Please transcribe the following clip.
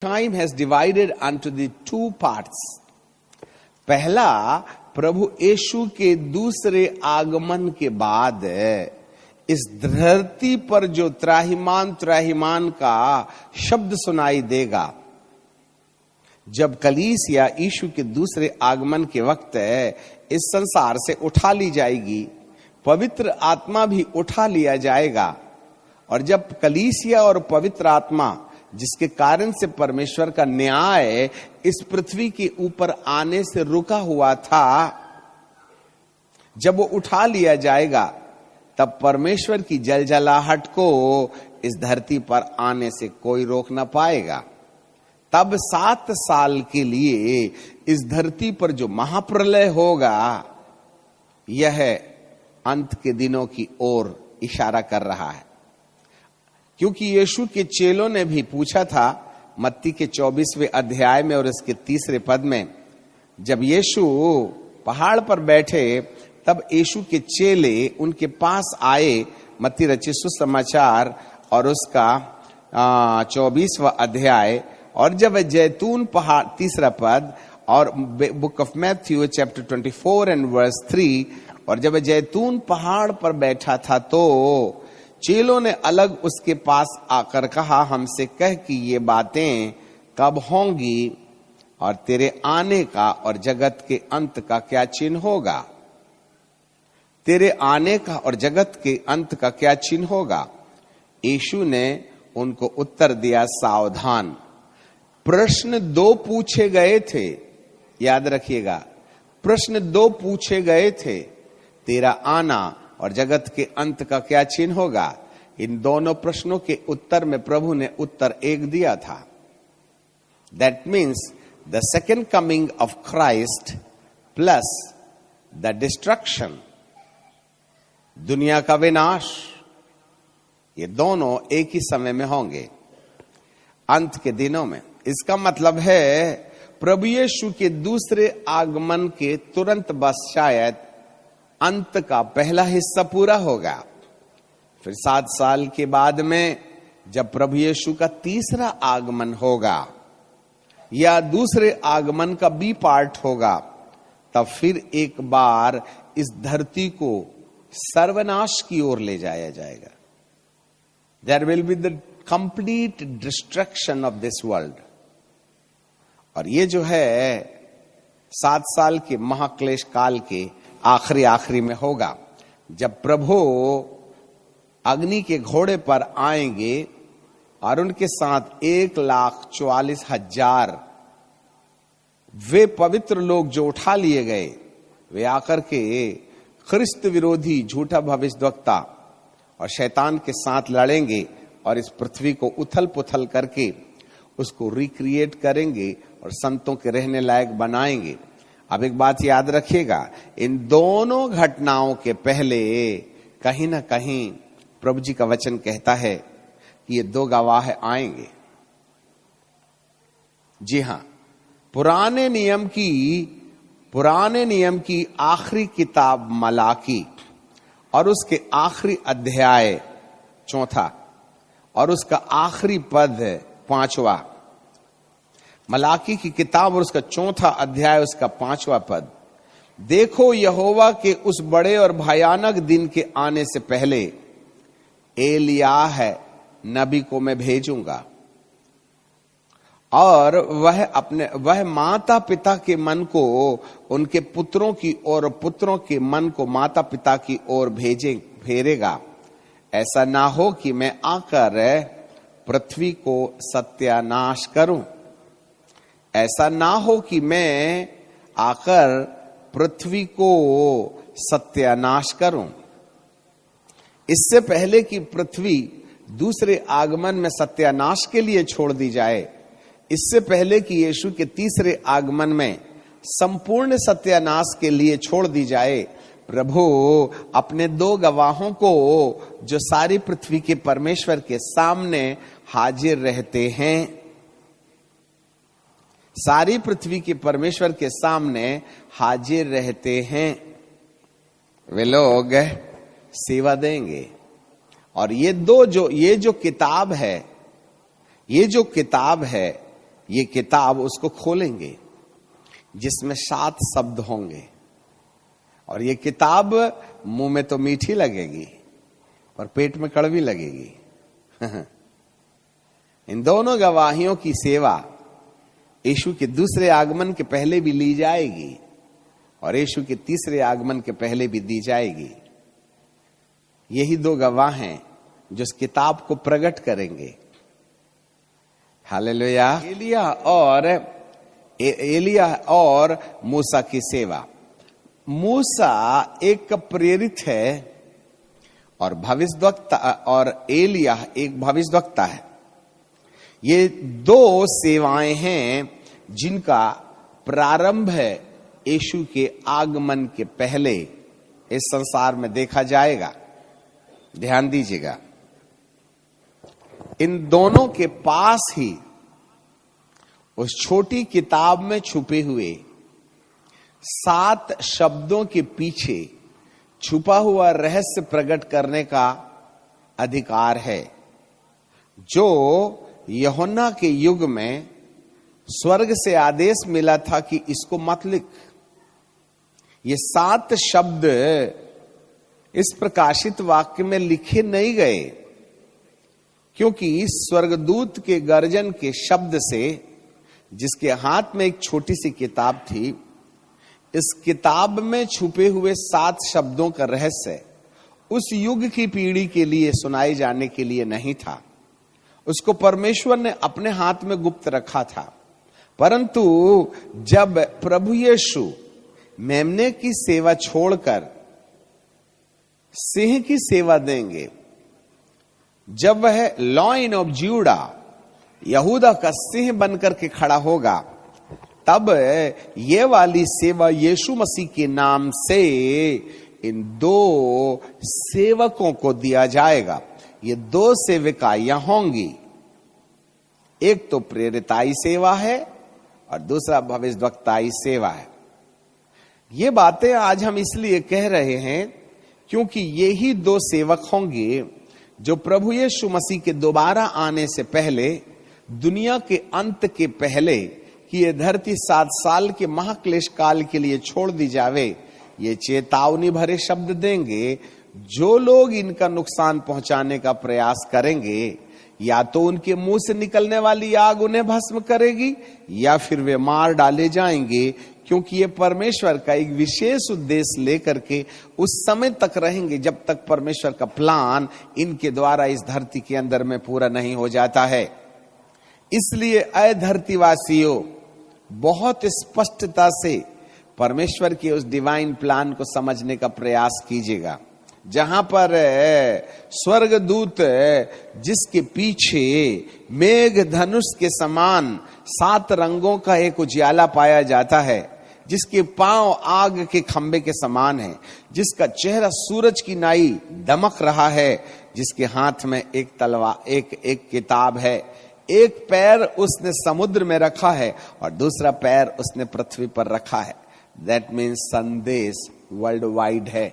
Time has divided unto the two parts. पहला, प्रभु यीशु के दूसरे आगमन के बाद इस धरती पर जो त्राहिमाम का शब्द सुनाई देगा, जब कलीसिया यीशु के दूसरे आगमन के वक्त इस संसार से उठा ली जाएगी, पवित्र आत्मा भी उठा लिया जाएगा। और जब कलीसिया और पवित्र आत्मा, जिसके कारण से परमेश्वर का न्याय इस पृथ्वी के ऊपर आने से रुका हुआ था, जब वो उठा लिया जाएगा, तब परमेश्वर की जलजलाहट को इस धरती पर आने से कोई रोक ना पाएगा। तब 7 साल के लिए इस धरती पर जो महाप्रलय होगा, यह अंत के दिनों की ओर इशारा कर रहा है। क्योंकि यीशु के चेलों ने भी पूछा था, मत्ती के 24वें अध्याय में और इसके 3 पद में, जब यीशु पहाड़ पर बैठे तब यीशु के चेले उनके पास आए। मत्ती रचित सुसमाचार और उसका 24वां अध्याय, और जब जैतून पहाड़, 3 पद, और book of Matthew chapter 24 and verse 3, और जब जैतून पहाड़ पर बैठा था तो चेलों ने अलग उसके पास आकर कहा, हमसे कह कि ये बातें कब होंगी और तेरे आने का और जगत के अंत का क्या चिन्ह होगा? तेरे आने का और जगत के अंत का क्या चिन्ह होगा? यीशु ने उनको उत्तर दिया, सावधान। प्रश्न 2 पूछे गए थे, याद रखिएगा, प्रश्न 2 पूछे गए थे, तेरा आना और जगत के अंत का क्या चिन्ह होगा। इन दोनों प्रश्नों के उत्तर में प्रभु ने उत्तर एक दिया था। That means the second coming of Christ plus the destruction, दुनिया का विनाश, ये दोनों एक ही समय में होंगे अंत के दिनों में। इसका मतलब है प्रभु यीशु के दूसरे आगमन के तुरंत बस शायद अंत का पहला हिस्सा पूरा होगा। फिर 7 साल के बाद में जब प्रभु यीशु का तीसरा आगमन होगा या दूसरे आगमन का बी पार्ट होगा, तब फिर एक बार इस धरती को सर्वनाश की ओर ले जाया जाएगा। There will be the complete destruction of this world. और ये जो है 7 साल के महाक्लेश काल के आखिरी में होगा, जब प्रभु अग्नि के घोड़े पर आएंगे और उनके साथ 1,44,000 वे पवित्र लोग जो उठा लिए गए, वे आकर के ख्रिस्त विरोधी झूठा भविष्यद्वक्ता और शैतान के साथ लड़ेंगे और इस पृथ्वी को उथल पुथल करके उसको रिक्रिएट करेंगे और संतों के रहने लायक बनाएंगे। अब एक बात याद रखिएगा, इन दोनों घटनाओं के पहले कहीं ना कहीं प्रभु जी का वचन कहता है कि ये 2 गवाह आएंगे। जी हां, पुराने नियम की आखिरी किताब मलाकी और उसके आखिरी अध्याय 4 और उसका आखिरी पद 5वां, मलाकी की किताब और उसका 4 अध्याय उसका 5वां पद, देखो यहोवा के उस बड़े और भयानक दिन के आने से पहले एलियाह नबी को मैं भेजूंगा, और वह माता पिता के मन को उनके पुत्रों की ओर, पुत्रों के मन को माता पिता की ओर फेरेगा। ऐसा ना हो कि मैं आकर पृथ्वी को सत्यानाश करूं। ऐसा ना हो कि मैं आकर पृथ्वी को सत्यानाश करूं। इससे पहले कि पृथ्वी दूसरे आगमन में सत्यानाश के लिए छोड़ दी जाए, इससे पहले कि यीशु के तीसरे आगमन में संपूर्ण सत्यानाश के लिए छोड़ दी जाए, प्रभु अपने 2 गवाहों को, जो सारी पृथ्वी के परमेश्वर के सामने हाजिर रहते हैं, सारी पृथ्वी के परमेश्वर के सामने हाजिर रहते हैं, वे लोग सेवा देंगे। और ये जो किताब है, ये किताब उसको खोलेंगे जिसमें 7 शब्द होंगे। और ये किताब मुंह में तो मीठी लगेगी पर पेट में कड़वी लगेगी। इन दोनों गवाहियों की सेवा यीशु के दूसरे आगमन के पहले भी ली जाएगी और यीशु के तीसरे आगमन के पहले भी दी जाएगी। यही 2 गवाह हैं जो इस किताब को प्रकट करेंगे। हालेलुया। एलिया और मूसा की सेवा। मूसा एक प्रेरित है और भविष्यवक्ता, और एलिया एक भविष्यवक्ता है। ये 2 सेवाएं हैं जिनका प्रारंभ है यीशु के आगमन के पहले इस संसार में देखा जाएगा। ध्यान दीजिएगा, इन दोनों के पास ही उस छोटी किताब में छुपे हुए 7 शब्दों के पीछे छुपा हुआ रहस्य प्रकट करने का अधिकार है, जो यूहन्ना के युग में स्वर्ग से आदेश मिला था कि इसको मत लिख। ये 7 शब्द इस प्रकाशित वाक्य में लिखे नहीं गए, क्योंकि स्वर्गदूत के गर्जन के शब्द से, जिसके हाथ में एक छोटी सी किताब थी, इस किताब में छुपे हुए 7 शब्दों का रहस्य उस युग की पीढ़ी के लिए सुनाए जाने के लिए नहीं था। उसको परमेश्वर ने अपने हाथ में गुप्त रखा था। परंतु जब प्रभु यीशु मेमने की सेवा छोड़कर सिंह की सेवा देंगे, जब वह लॉइन ऑफ जूडा, यहूदा का सिंह बनकर के खड़ा होगा, तब ये वाली सेवा यीशु मसीह के नाम से इन 2 सेवकों को दिया जाएगा। ये 2 सेविकाइयां होंगी। एक तो प्रेरिताई सेवा है और दूसरा भविष्यवक्ताई सेवा है। ये बातें आज हम इसलिए कह रहे हैं क्योंकि यही 2 सेवक होंगे जो प्रभु यीशु मसीह के दोबारा आने से पहले, दुनिया के अंत के पहले कि ये धरती 7 साल के महाक्लेश काल के लिए छोड़ दी जावे, ये चेतावनी भरे शब्द देंगे। जो लोग इनका नुकसान पहुंचाने का प्रयास करेंगे, या तो उनके मुंह से निकलने वाली आग उन्हें भस्म करेगी, या फिर वे मार डाले जाएंगे, क्योंकि ये परमेश्वर का एक विशेष उद्देश्य लेकर के उस समय तक रहेंगे जब तक परमेश्वर का प्लान इनके द्वारा इस धरती के अंदर में पूरा नहीं हो जाता है। इसलिए ऐ धरतीवासियों, बहुत स्पष्टता से परमेश्वर के उस डिवाइन प्लान को समझने का प्रयास कीजिएगा, जहां पर स्वर्गदूत जिसके पीछे मेघ धनुष के समान 7 रंगों का एक उजियाला पाया जाता है, जिसके पांव आग के खंबे के समान है, जिसका चेहरा सूरज की नाई दमक रहा है, जिसके हाथ में एक तलवार, एक किताब है। एक पैर उसने समुद्र में रखा है और दूसरा पैर उसने पृथ्वी पर रखा है। दैट मीन्स संदेश वर्ल्ड वाइड है।